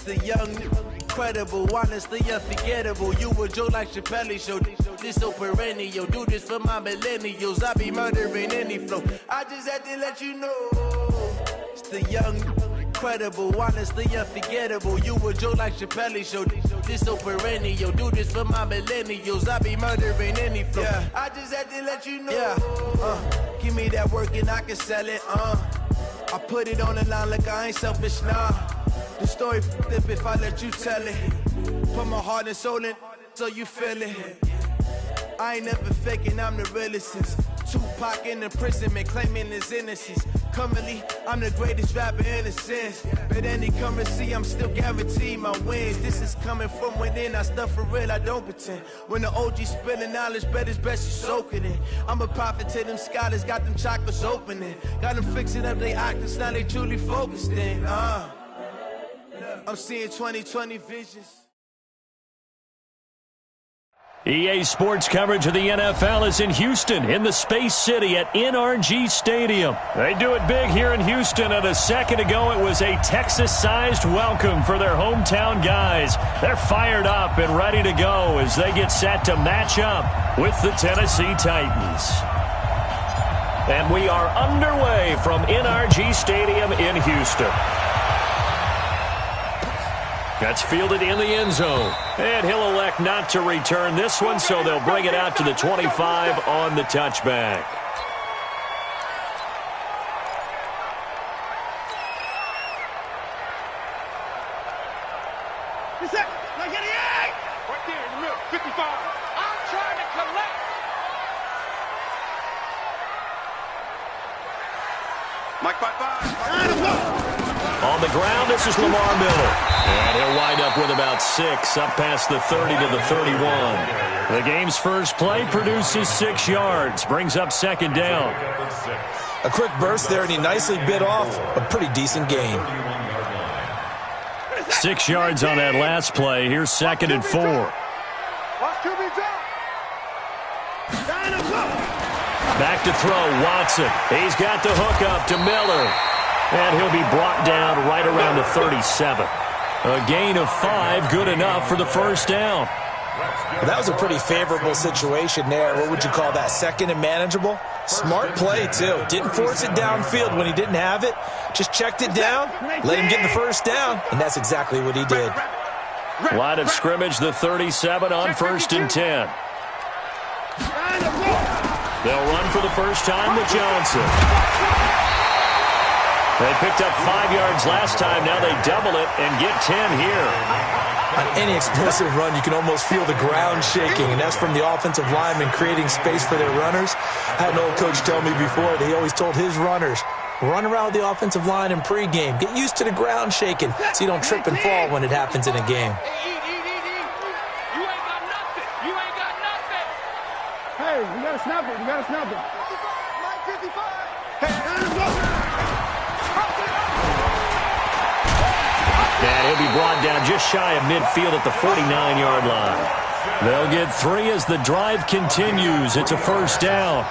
the young, incredible, honestly unforgettable. You a joke like Chappelle Show. This so perennial. Do this for my millennials. I be murdering any flow. I just had to let you know. It's the young, incredible, honestly unforgettable. You a joke like Chappelle Show. This so perennial. Do this for my millennials. I be murdering any flow. Yeah. I just had to let you know. Yeah. Give me that work and I can sell it. I put it on the line like I ain't selfish, nah. The story flip if I let you tell it. Put my heart and soul in so you feel it. I ain't never faking, I'm the realest since Tupac in imprisonment, claiming his innocence. Currently, I'm the greatest rapper in a sense. But any currency, I'm still guaranteed my wins. This is coming from within, I stuff for real, I don't pretend. When the OG spilling knowledge, bet it's best you soak it in. I'm a prophet to them scholars, got them chakras opening. Got them fixing up their octaves, now they truly focused in. I'm seeing 2020 visions. EA Sports coverage of the NFL is in Houston, in the Space City at NRG Stadium. They do it big here in Houston, and a second ago it was a Texas-sized welcome for their hometown guys. They're fired up and ready to go as they get set to match up with the Tennessee Titans. And we are underway from NRG Stadium in Houston. That's fielded in the end zone. And he'll elect not to return this one, so they'll bring it out to the 25 on the touchback. Right there in the middle, 55. I'm trying to collect. Mike 5-5. On the ground, this is Lamar Miller. And he'll wind up with about 6, up past the 30 to the 31. The game's first play produces 6 yards, brings up second down. A quick burst there, and he nicely bit off a pretty decent gain. 6 yards on that last play. Here's second and 4. Back to throw, Watson. He's got the hook up to Miller. And he'll be brought down right around the 37. A gain of 5, good enough for the first down. Well, that was a pretty favorable situation there. What would you call that? Second and manageable? Smart play, too. Didn't force it downfield when he didn't have it. Just checked it down, let him get the first down, and that's exactly what he did. Line of scrimmage, the 37 on 1st and 10. They'll run for the first time with Johnson. They picked up 5 yards last time. Now they double it and get 10 here. On any explosive run, you can almost feel the ground shaking, and that's from the offensive linemen creating space for their runners. I had an old coach tell me before that he always told his runners, run around the offensive line in pregame. Get used to the ground shaking so you don't trip and fall when it happens in a game. You ain't got nothing. You ain't got nothing. Hey, you got to snap it. You got to snap it. 55. Hey, and he'll be brought down just shy of midfield at the 49-yard line. They'll get 3 as the drive continues. It's a first down.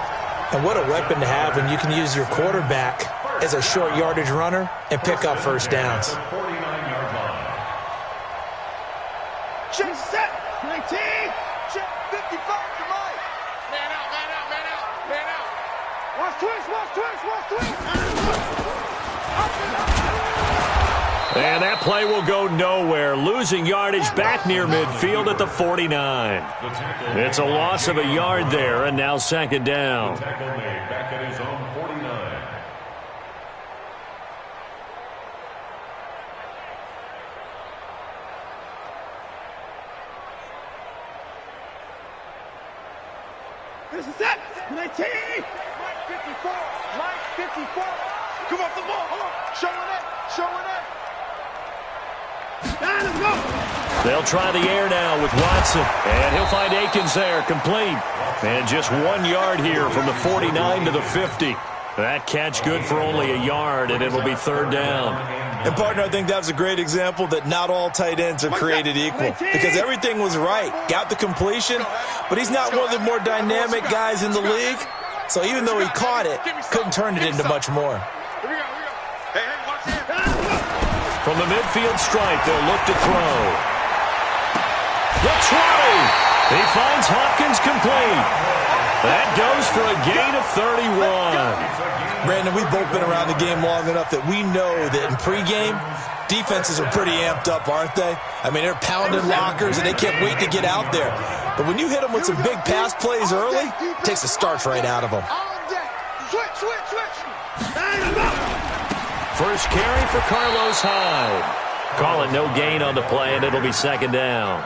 And what a weapon to have when you can use your quarterback as a short yardage runner and pick up first downs. Check set. 19. Check 55 to Mike. Man out, man out, man out, man out. Watch twist, watch twist, watch twist. And that play will go nowhere, losing yardage back near midfield at the 49. It's a loss of a yard there, and now second down. Back at his own 49. This is it. 19. Mike 54. Mike 54. Come off the ball. Hold on. Showing it. Showing it. They'll try the air now with Watson, and he'll find Akins there, complete. And just 1 yard here from the 49 to the 50. That catch good for only a yard, and it'll be third down. And, partner, I think that was a great example that not all tight ends are created equal, because everything was right. Got the completion, but he's not one of the more dynamic guys in the league. So even though he caught it, couldn't turn it into much more. From the midfield stripe, they'll look to throw. The 20. He finds Hopkins complete. That goes for a gain of 31. Brandon, we've both been around the game long enough that we know that in pregame, defenses are pretty amped up, aren't they? I mean, they're pounding lockers, and they can't wait to get out there. But when you hit them with some big pass plays early, it takes the starch right out of them. Switch. First carry for Carlos Hyde. Call it no gain on the play, and it'll be second down.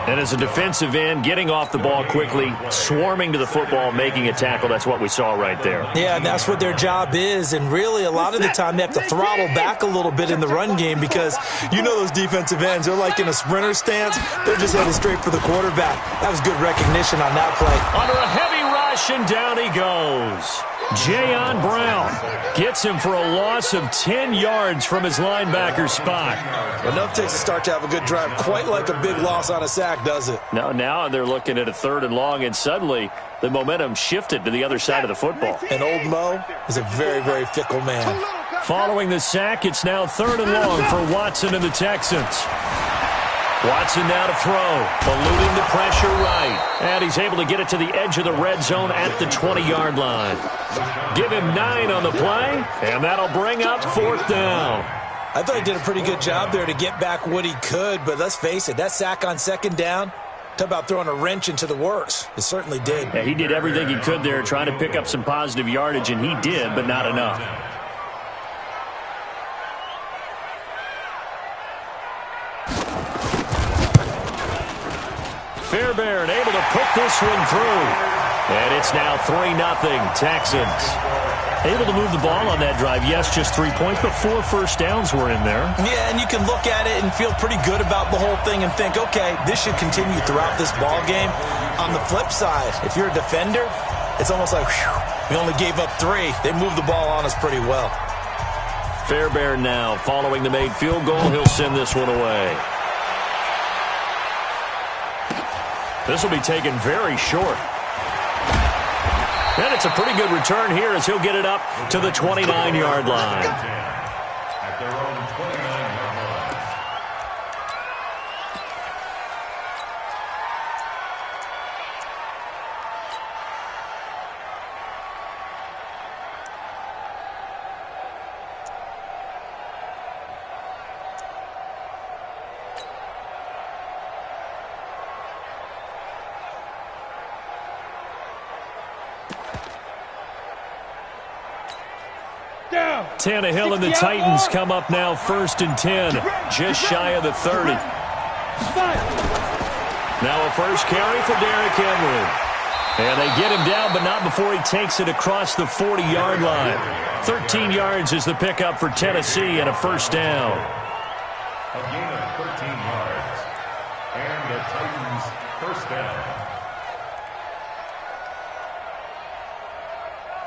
And as a defensive end, getting off the ball quickly, swarming to the football, making a tackle, that's what we saw right there. Yeah, and that's what their job is. And really, a lot of the time, they have to throttle back a little bit in the run game because you know those defensive ends, they're like in a sprinter stance. They're just headed straight for the quarterback. That was good recognition on that play. Under a heavy rush, and down he goes. Jayon Brown gets him for a loss of 10 yards from his linebacker spot. Enough takes a start to have a good drive. Quite like a big loss on a sack, does it? Now they're looking at a 3rd and long, and suddenly the momentum shifted to the other side of the football. And old Mo is a very, very fickle man. Following the sack, it's now 3rd and long for Watson and the Texans. Watson now to throw, eluding the pressure right. And he's able to get it to the edge of the red zone at the 20-yard line. Give him 9 on the play, and that'll bring up 4th down. I thought he did a pretty good job there to get back what he could, but let's face it, that sack on 2nd down, talk about throwing a wrench into the works. It certainly did. Yeah, he did everything he could there trying to pick up some positive yardage, and he did, but not enough. Fairbairn able to put this one through. And it's now 3-0 Texans. Able to move the ball on that drive. Yes, just 3 points, but 4 first downs were in there. Yeah, and you can look at it and feel pretty good about the whole thing and think, okay, this should continue throughout this ball game. On the flip side, if you're a defender, it's almost like, whew, we only gave up 3. They moved the ball on us pretty well. Fairbairn now following the made field goal. He'll send this one away. This will be taken very short. And it's a pretty good return here as he'll get it up to the 29-yard line. At their own 29-yard line. Tannehill and the Titans come up now 1st and 10, just shy of the 30. Now a first carry for Derrick Henry. And they get him down, but not before he takes it across the 40-yard line. 13 yards is the pickup for Tennessee and a first down. A gain of 13 yards. And the Titans first down.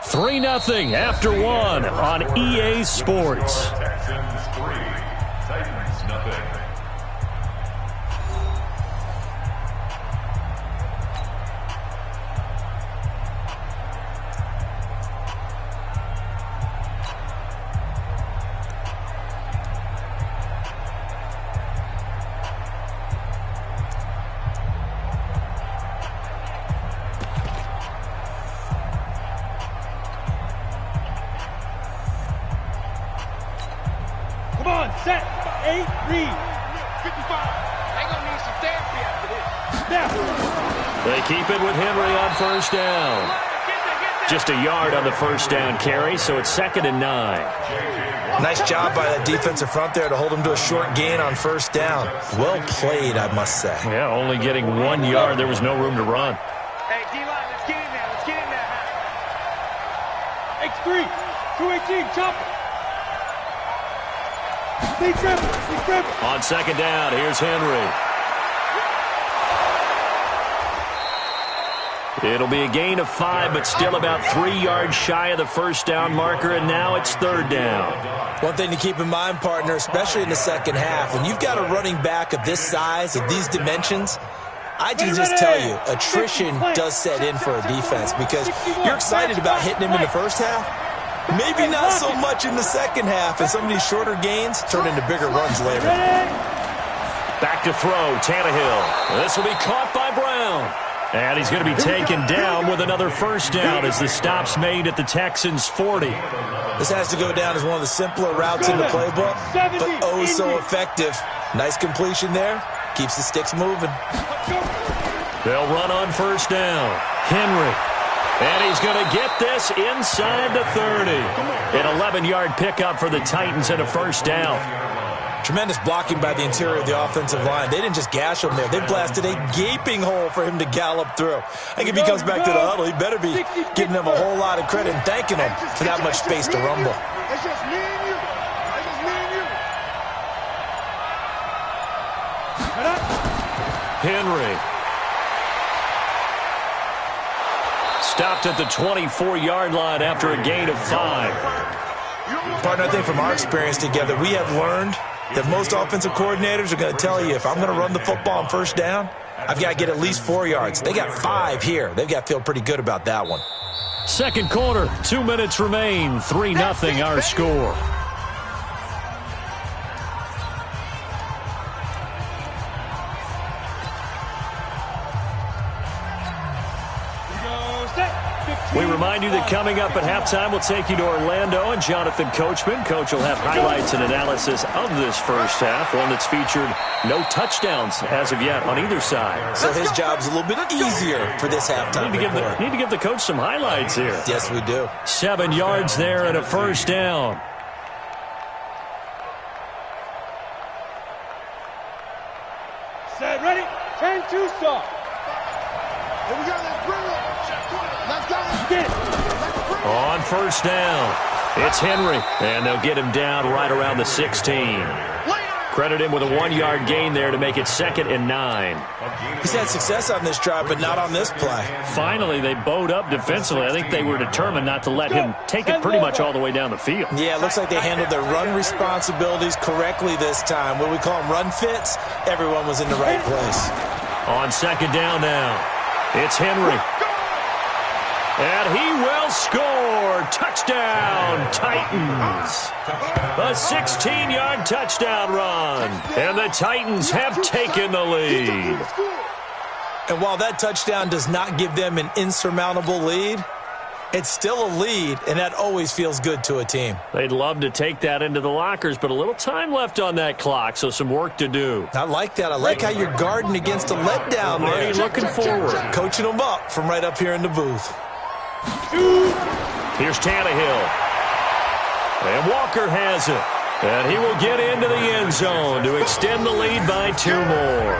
3-0 after 1 on EA Sports. Texans 3, Titans 0. Set, 8, read. 55. They gonna need some therapy after this. Now. They keep it with Henry on first down. Just a yard on the first down carry, so it's 2nd and 9. Nice job by that defensive front there to hold him to a short gain on first down. Well played, I must say. Yeah, only getting 1 yard. There was no room to run. Hey, D-line, let's get in there. Let's get in there. X3, 218, chopper. Big dribble. On 2nd down, here's Henry. It'll be a gain of 5, but still about 3 yards shy of the first down marker, and now it's 3rd down. One thing to keep in mind, partner, especially in the second half, when you've got a running back of this size, of these dimensions, I can just tell you, attrition does set in for a defense because you're excited about hitting him in the first half, Maybe not so much in the second half, and some of these shorter gains turn into bigger runs later. Back to throw, Tannehill. This will be caught by Brown. And he's going to be taken down with another first down as the stop's made at the Texans' 40. This has to go down as one of the simpler routes in the playbook, but oh so effective. Nice completion there. Keeps the sticks moving. They'll run on first down. Henry. And he's going to get this inside the 30. An 11-yard pickup for the Titans and a first down. Tremendous blocking by the interior of the offensive line. They didn't just gash him there. They blasted a gaping hole for him to gallop through. I think if he comes back to the huddle, he better be giving them a whole lot of credit and thanking them for that much space to rumble. It's just me and you. It's just me and you. Henry. Stopped at the 24-yard line after a gain of 5. Partner, I think from our experience together, we have learned that most offensive coordinators are going to tell you, if I'm going to run the football on first down, I've got to get at least 4 yards. They got 5 here. They've got to feel pretty good about that one. Second quarter, 2 minutes remain, 3-0 our score. We remind you that coming up at halftime, we'll take you to Orlando and Jonathan Coachman. Coach will have highlights and analysis of this first half, one that's featured no touchdowns as of yet on either side. So his job's a little bit easier for this halftime. Need to give the coach some highlights here. Yes, we do. 7 yards there and a first down. Set, ready? 10-2 start. Here we go, let's bring it. Let's go, let's get it. On first down, it's Henry, and they'll get him down right around the 16. Credit him with a 1-yard gain there to make it 2nd and 9. He's had success on this drive, but not on this play. Finally, they bowed up defensively. I think they were determined not to let him take it pretty much all the way down the field. Yeah, it looks like they handled their run responsibilities correctly this time. What we call them run fits, everyone was in the right place. On second down now, it's Henry. And he will score. Touchdown, Titans. A 16-yard touchdown run. And the Titans have taken the lead. And while that touchdown does not give them an insurmountable lead, it's still a lead, and that always feels good to a team. They'd love to take that into the lockers, but a little time left on that clock, so some work to do. I like that. I like how you're guarding against a letdown there. Already looking forward. Coaching them up from right up here in the booth. Here's Tannehill. And Walker has it. And he will get into the end zone to extend the lead by 2 more.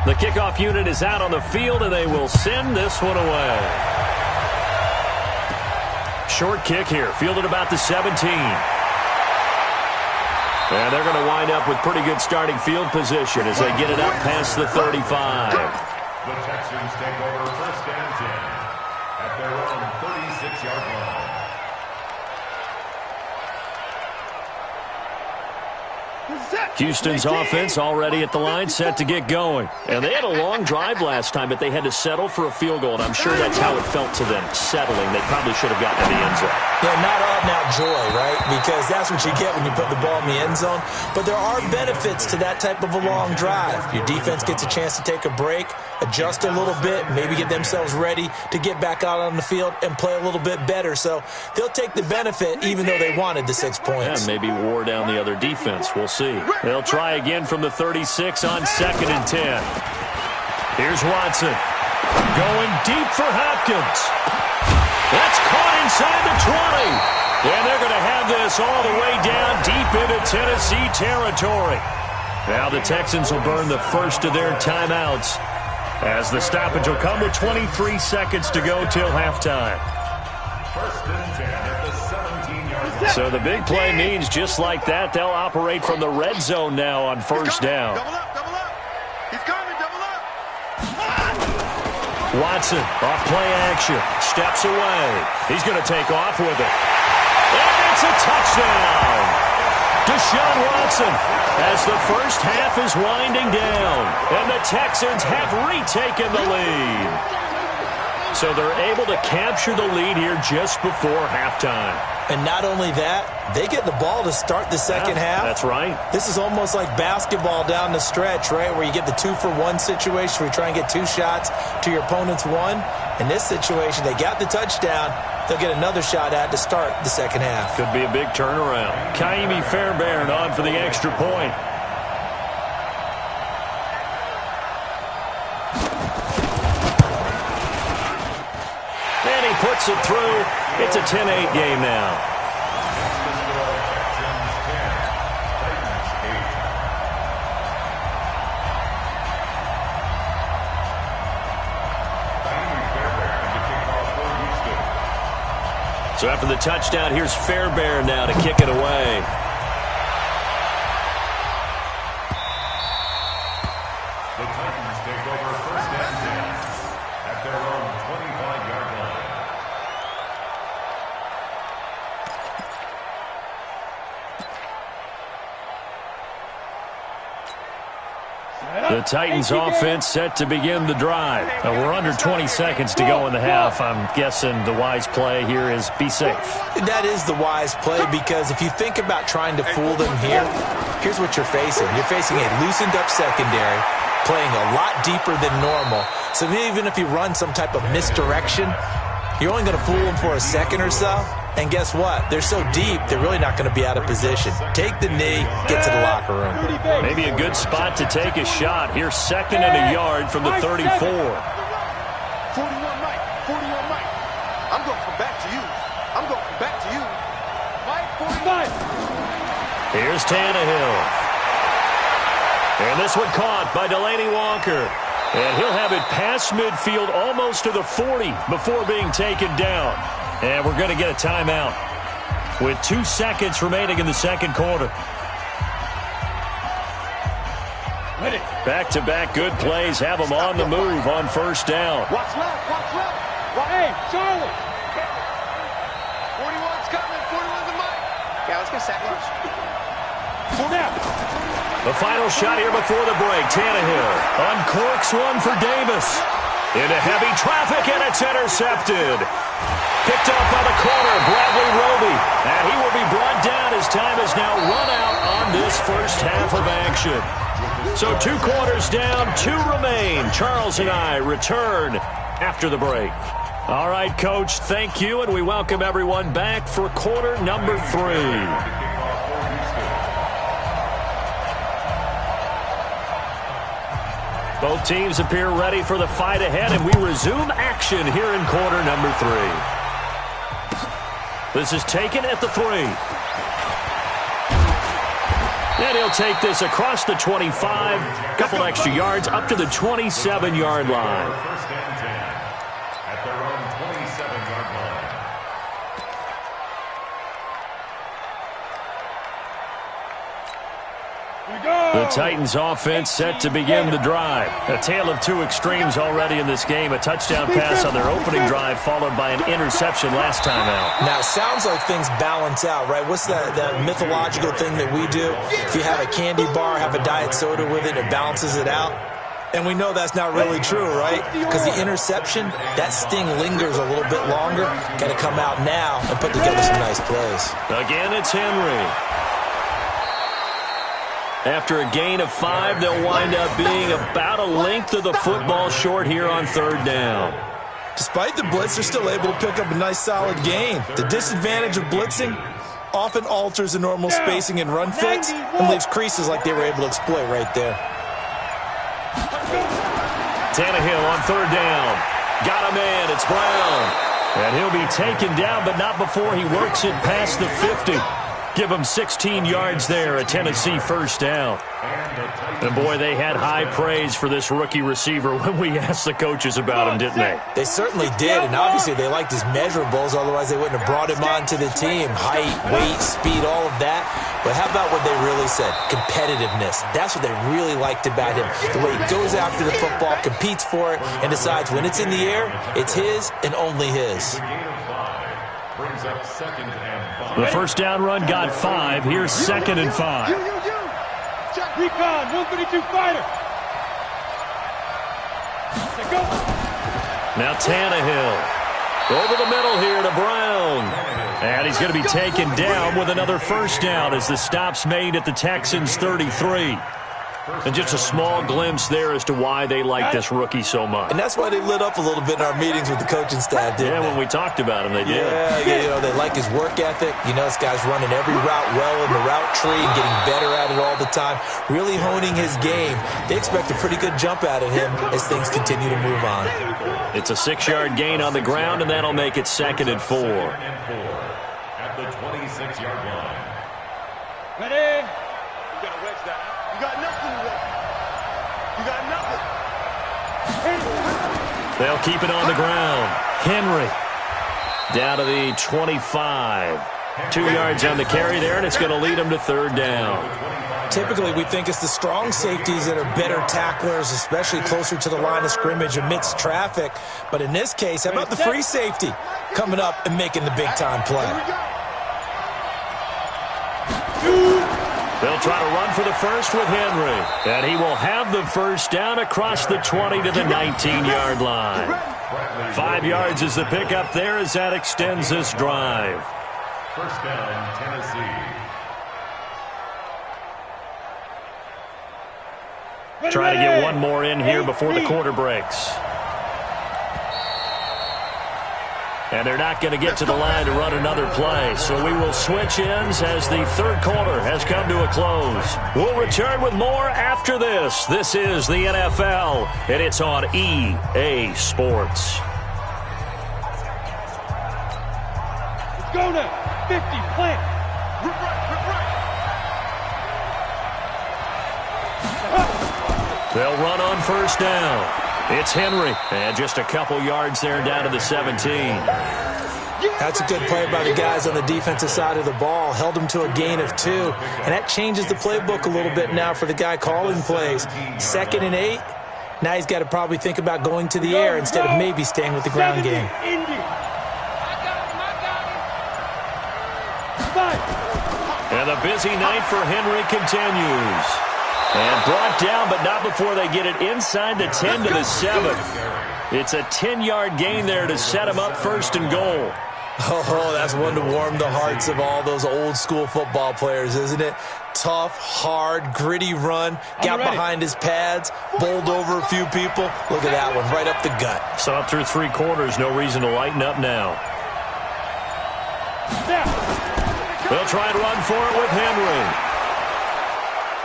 The kickoff unit is out on the field, and they will send this one away. Short kick here, fielded about the 17. And they're going to wind up with pretty good starting field position as they get it up past the 35. The Texans take over 1st and 10 at their own 36-yard line. Houston's offense already at the line, set to get going. And they had a long drive last time, but they had to settle for a field goal, and I'm sure that's how it felt to them, settling. They probably should have gotten in the end zone. Yeah, not out-and-out joy, right? Because that's what you get when you put the ball in the end zone. But there are benefits to that type of a long drive. Your defense gets a chance to take a break, adjust a little bit, maybe get themselves ready to get back out on the field and play a little bit better. So they'll take the benefit even though they wanted the 6 points. Yeah, maybe wore down the other defense. We'll see. They'll try again from the 36 on 2nd and 10. Here's Watson. Going deep for Hopkins. That's caught inside the 20. And they're going to have this all the way down deep into Tennessee territory. Now the Texans will burn the first of their timeouts as the stoppage will come with 23 seconds to go till halftime. 1st and 10 at the 17-yard line. So the big play means just like that, they'll operate from the red zone now on first down. Double up, double up. He's coming, double up. Watson, off play action, steps away. He's going to take off with it. And it's a touchdown. Deshaun Watson as the first half is winding down, and the Texans have retaken the lead. So they're able to capture the lead here just before halftime. And not only that, they get the ball to start the second half. That's right. This is almost like basketball down the stretch, right, where you get the 2-for-1 situation where you try and get 2 shots to your opponent's 1. In this situation, they got the touchdown. They'll get another shot at to start the second half. Could be a big turnaround. Kaimi Fairbairn on for the extra point. And he puts it through. It's a 10-8 game now. So after the touchdown, here's Fairbairn now to kick it away. The Titans take over first and 10 at their own 25-yard line. The Titans offense set to begin the drive. Now we're under 20 seconds to go in the half. I'm guessing the wise play here is be safe. That is the wise play, because if you think about trying to fool them here, here's what you're facing. You're facing a loosened up secondary, playing a lot deeper than normal. So even if you run some type of misdirection, you're only going to fool them for a second or so. And guess what? They're so deep, they're really not going to be out of position. Take the knee, get to the locker room. Maybe a good spot to take a shot. Here's 2nd and a yard from the 34. 41 Mike. 41 Mike. I'm going from back to you. I'm going from back to you. Mike, 45. Here's Tannehill. And this one caught by Delaney Walker. And he'll have it past midfield almost to the 40 before being taken down. And we're going to get a timeout with 2 seconds remaining in the second quarter. Back-to-back good plays have them on the move on first down. Watch left. Watch left. Hey, Charlie. 41's coming. 41's the mic. Yeah, let's get sack lunch. Pull down. The final shot here before the break. Tannehill uncorks one for Davis. Into heavy traffic, and it's intercepted. Picked up by the corner, Bradley Roby. And he will be brought down as time has now run out on this first half of action. So 2 quarters down, 2 remain. Charles and I return after the break. All right, Coach, thank you, and we welcome everyone back for quarter number 3. Both teams appear ready for the fight ahead, and we resume action here in quarter number 3. This is taken at the 3. And he'll take this across the 25, couple extra yards up to the 27-yard line. First and 10 at their own 27-yard line. The Titans offense set to begin the drive. A tale of 2 extremes already in this game. A touchdown pass on their opening drive followed by an interception last time out. Now, it sounds like things balance out, right? What's that mythological thing that we do? If you have a candy bar, have a diet soda with it, it balances it out. And we know that's not really true, right? Because the interception, that sting lingers a little bit longer. Got to come out now and put together some nice plays. Again, it's Henry. After a gain of 5, they'll wind up being about a length of the football short here on 3rd down. Despite the blitz, they're still able to pick up a nice solid gain. The disadvantage of blitzing often alters the normal spacing and run fits and leaves creases like they were able to exploit right there. Tannehill on 3rd down. Got a man, it's Brown. And he'll be taken down, but not before he works it past the 50. Give him 16 yards there, a Tennessee first down. And boy, they had high praise for this rookie receiver when we asked the coaches about him, didn't they? They certainly did, and obviously they liked his measurables, otherwise they wouldn't have brought him onto the team. Height, weight, speed, all of that. But how about what they really said? Competitiveness. That's what they really liked about him. The way he goes after the football, competes for it, and decides when it's in the air, it's his and only his. Brings up 2nd and 5. The first down run got 5. Here's 2nd and 5. Check recon, 132 fighter. Go. Now Tannehill. Over the middle here to Brown. And he's going to be taken down with another first down as the stop's made at the Texans' 33. And just a small glimpse there as to why they like this rookie so much. And that's why they lit up a little bit in our meetings with the coaching staff, didn't they? When we talked about him, they did. Yeah, they like his work ethic. This guy's running every route well in the route tree and getting better at it all the time, really honing his game. They expect a pretty good jump out of him as things continue to move on. It's a 6-yard gain on the ground, and that'll make it 2nd and 4. At the 26-yard line. Ready? You got to wedge that. You got nothing to wedge. You got nothing. They'll keep it on the ground. Henry down to the 25. 2 yards on the carry there, and it's going to lead them to 3rd down. Typically, we think it's the strong safeties that are better tacklers, especially closer to the line of scrimmage amidst traffic. But in this case, how about the free safety coming up and making the big-time play? They'll try to run for the first with Henry. And he will have the first down across the 20 to the 19-yard line. 5 yards is the pickup there as that extends this drive. First down, Tennessee. Try to get one more in here before the quarter breaks. And they're not going to get to the line to run another play. So we will switch ends as the 3rd quarter has come to a close. We'll return with more after this. This is the NFL, and it's on EA Sports. Let's go now. 50, plant. They'll run on first down. It's Henry, and just a couple yards there down to the 17. That's a good play by the guys on the defensive side of the ball. Held them to a gain of 2, and that changes the playbook a little bit now for the guy calling plays. 2nd and 8. Now he's got to probably think about going to the air instead of maybe staying with the ground game. And the busy night for Henry continues. And brought down, but not before they get it inside the 10 to the 7. It's a 10-yard gain there to set him up 1st and goal. Oh, that's one to warm the hearts of all those old-school football players, isn't it? Tough, hard, gritty run. Got behind his pads, bowled over a few people. Look at that one, right up the gut. So up through 3 quarters, no reason to lighten up now. They'll try and run for it with Henry.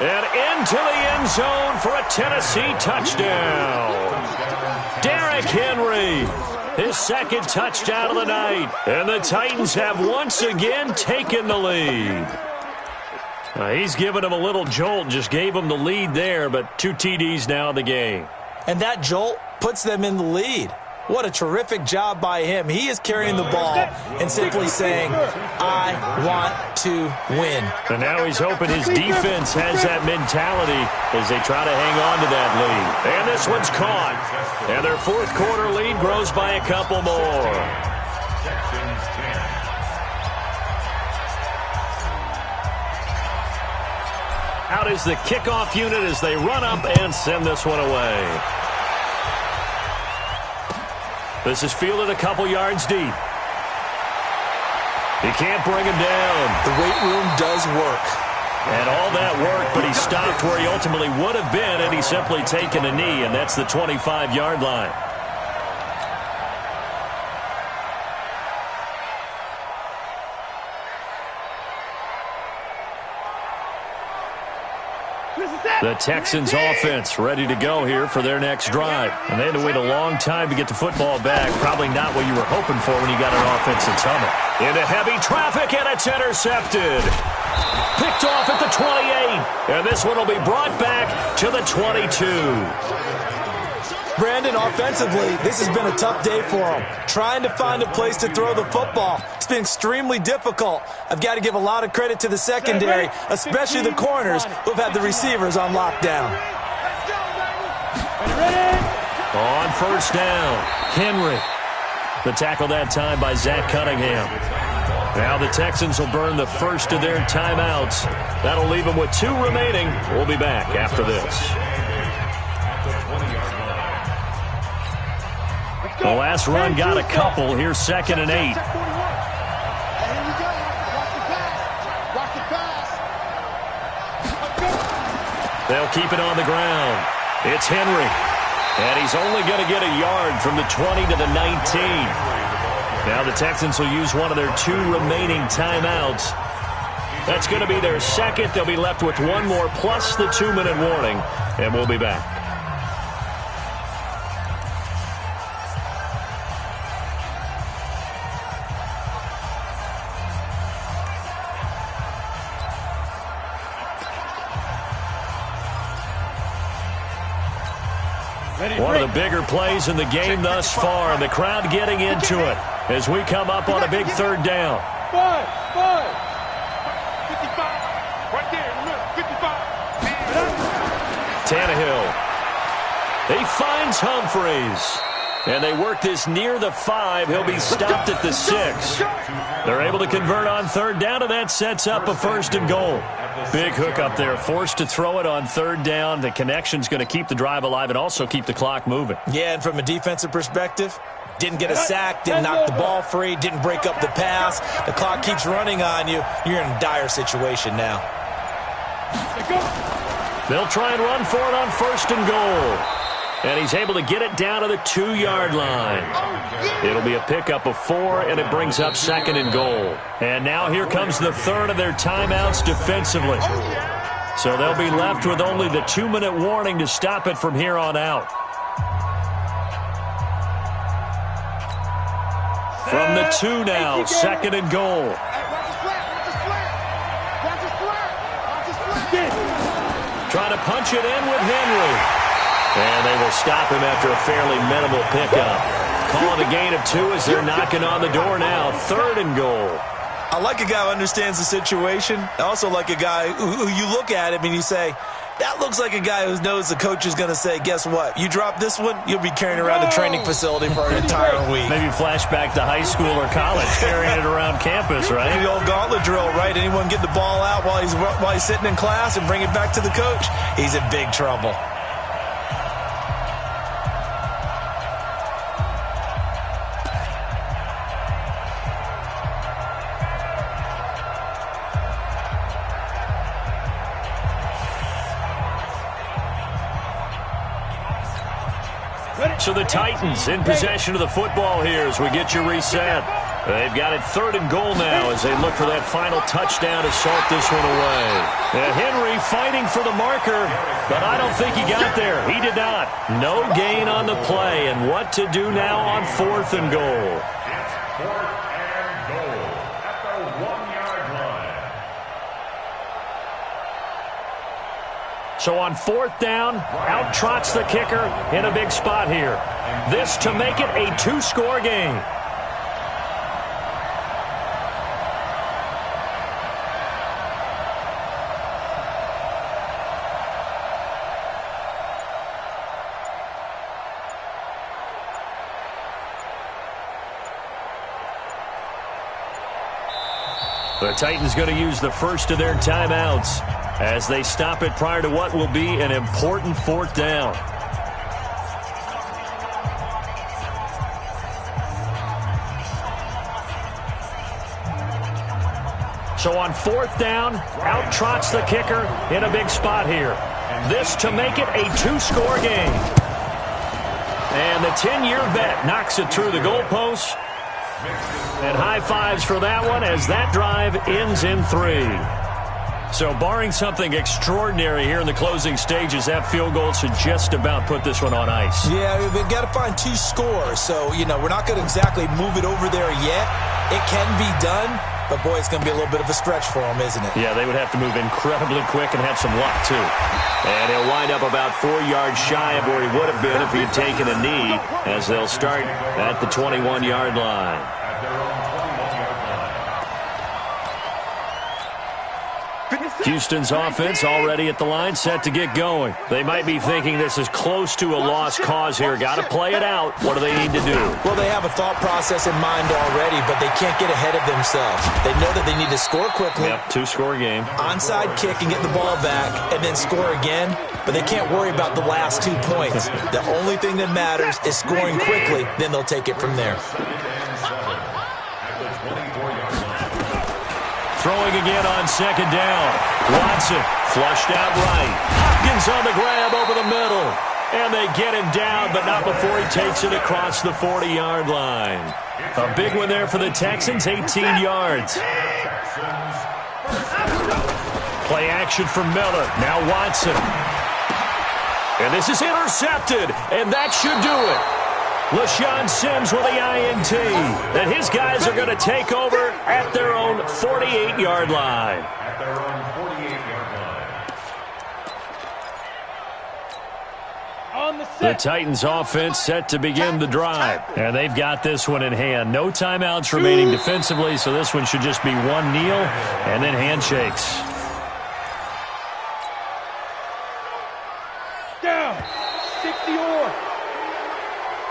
And into the end zone for a Tennessee touchdown. Derrick Henry, his 2nd touchdown of the night. And the Titans have once again taken the lead. He's given him a little jolt, just gave him the lead there, but 2 TDs now in the game. And that jolt puts them in the lead. What a terrific job by him. He is carrying the ball and simply saying, I want to win. And now he's hoping his defense has that mentality as they try to hang on to that lead. And this one's caught. And their 4th quarter lead grows by a couple more. Out is the kickoff unit as they run up and send this one away. This is fielded a couple yards deep. He can't bring him down. The weight room does work. And all that work, but he stopped where he ultimately would have been, and he's simply taken a knee, and that's the 25-yard line. The Texans offense ready to go here for their next drive. And they had to wait a long time to get the football back. Probably not what you were hoping for when you got an offensive tunnel. Into heavy traffic, and it's intercepted. Picked off at the 28. And this one will be brought back to the 22. Brandon, offensively, this has been a tough day for him. Trying to find a place to throw the football. It's been extremely difficult. I've got to give a lot of credit to the secondary, especially the corners who've had the receivers on lockdown. On first down, Henry. The tackle that time by Zach Cunningham. Now the Texans will burn the first of their timeouts. That'll leave them with 2 remaining. We'll be back after this. The last run got a couple. Here's 2nd and 8. They'll keep it on the ground. It's Henry. And he's only going to get a yard from the 20 to the 19. Now the Texans will use one of their 2 remaining timeouts. That's going to be their second. They'll be left with 1 more plus the 2-minute warning. And we'll be back. One of the bigger plays in the game thus far, and the crowd getting into it as we come up on a big 3rd down. 5. 55. Right there, 55. Tannehill. He finds Humphreys. And they work this near the 5. He'll be stopped at the 6. They're able to convert on 3rd down, and that sets up a 1st and goal. Big hook up there, forced to throw it on 3rd down. The connection's going to keep the drive alive and also keep the clock moving. Yeah, and from a defensive perspective, didn't get a sack, didn't knock the ball free, didn't break up the pass. The clock keeps running on you. You're in a dire situation now. They'll try and run for it on 1st and goal. And he's able to get it down to the 2-yard line. It'll be a pickup of 4, and it brings up 2nd and goal. And now here comes the 3rd of their timeouts defensively. So they'll be left with only the 2-minute warning to stop it from here on out. From the 2 now, 2nd and goal. Trying to punch it in with Henry. And they will stop him after a fairly minimal pickup. Calling a gain of 2 as they're knocking on the door now. 3rd and goal. I like a guy who understands the situation. I also like a guy who you look at him and you say, that looks like a guy who knows the coach is going to say, guess what? You drop this one, you'll be carrying around the training facility for an entire week. Maybe flashback to high school or college, carrying it around campus, right? The old gauntlet drill, right? Anyone get the ball out while he's sitting in class and bring it back to the coach? He's in big trouble. So the Titans in possession of the football here as we get you reset. They've got it 3rd and goal now as they look for that final touchdown to salt this one away. And Henry fighting for the marker, but I don't think he got there. He did not. No gain on the play. And what to do now on 4th and goal? It's 4th and goal at the 1-yard line. So on 4th down, out trots the kicker in a big spot here. This to make it a 2-score game. The Titans going to use the first of their timeouts as they stop it prior to what will be an important 4th down. So on 4th down, out trots the kicker in a big spot here. This to make it a 2-score game. And the 10-year vet knocks it through the goalpost. And high fives for that one as that drive ends in 3. So barring something extraordinary here in the closing stages, that field goal should just about put this one on ice. Yeah, we've got to find 2 scores. So, we're not going to exactly move it over there yet. It can be done, but boy, it's going to be a little bit of a stretch for them, isn't it? Yeah, they would have to move incredibly quick and have some luck, too. And he'll wind up about 4 yards shy of where he would have been if he had taken a knee, as they'll start at the 21-yard line. Houston's offense already at the line, set to get going. They might be thinking this is close to a lost cause here. Got to play it out. What do they need to do? Well, they have a thought process in mind already, but they can't get ahead of themselves. They know that they need to score quickly. Yep, two-score game. Onside kick and get the ball back and then score again, but they can't worry about the last 2 points. The only thing that matters is scoring quickly, then they'll take it from there. Throwing again on second down. Watson flushed out right. Hopkins on the grab over the middle. And they get him down, but not before he takes it across the 40-yard line. A big one there for the Texans, 18 yards. Play action from Miller. Now Watson. And this is intercepted, and that should do it. LaShawn Sims with the INT. And his guys are going to take over at their own 48-yard line. At their own 48-yard line. The Titans offense set to begin the drive. And they've got this one in hand. No timeouts remaining defensively, so this one should just be one kneel and then handshakes.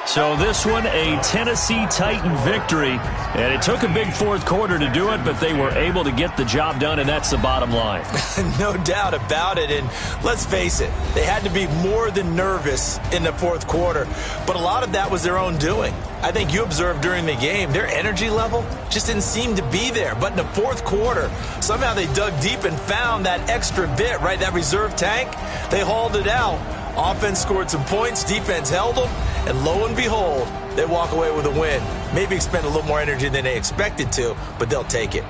So this one, a Tennessee Titan victory. And it took a big fourth quarter to do it, but they were able to get the job done, and that's the bottom line. No doubt about it. And let's face it, they had to be more than nervous in the fourth quarter. But a lot of that was their own doing. I think you observed during the game, their energy level just didn't seem to be there. But in the fourth quarter, somehow they dug deep and found that extra bit, right, that reserve tank. They hauled it out. Offense scored some points, defense held them, and lo and behold, they walk away with a win. Maybe expend a little more energy than they expected to, but they'll take it.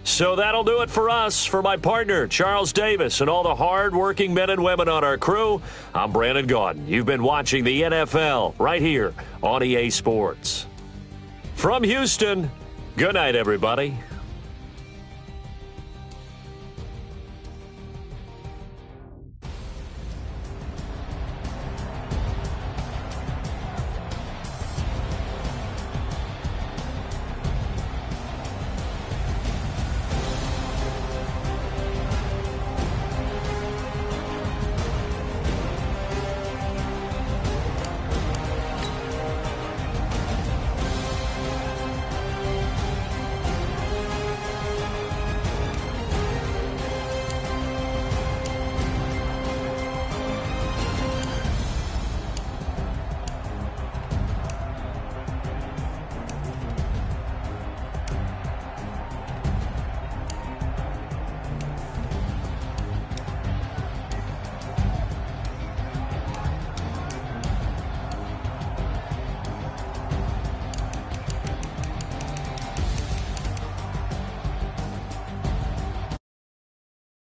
So that'll do it for us. For my partner, Charles Davis, and all the hard-working men and women on our crew, I'm Brandon Gaudin. You've been watching the NFL right here on EA Sports. From Houston, good night, everybody.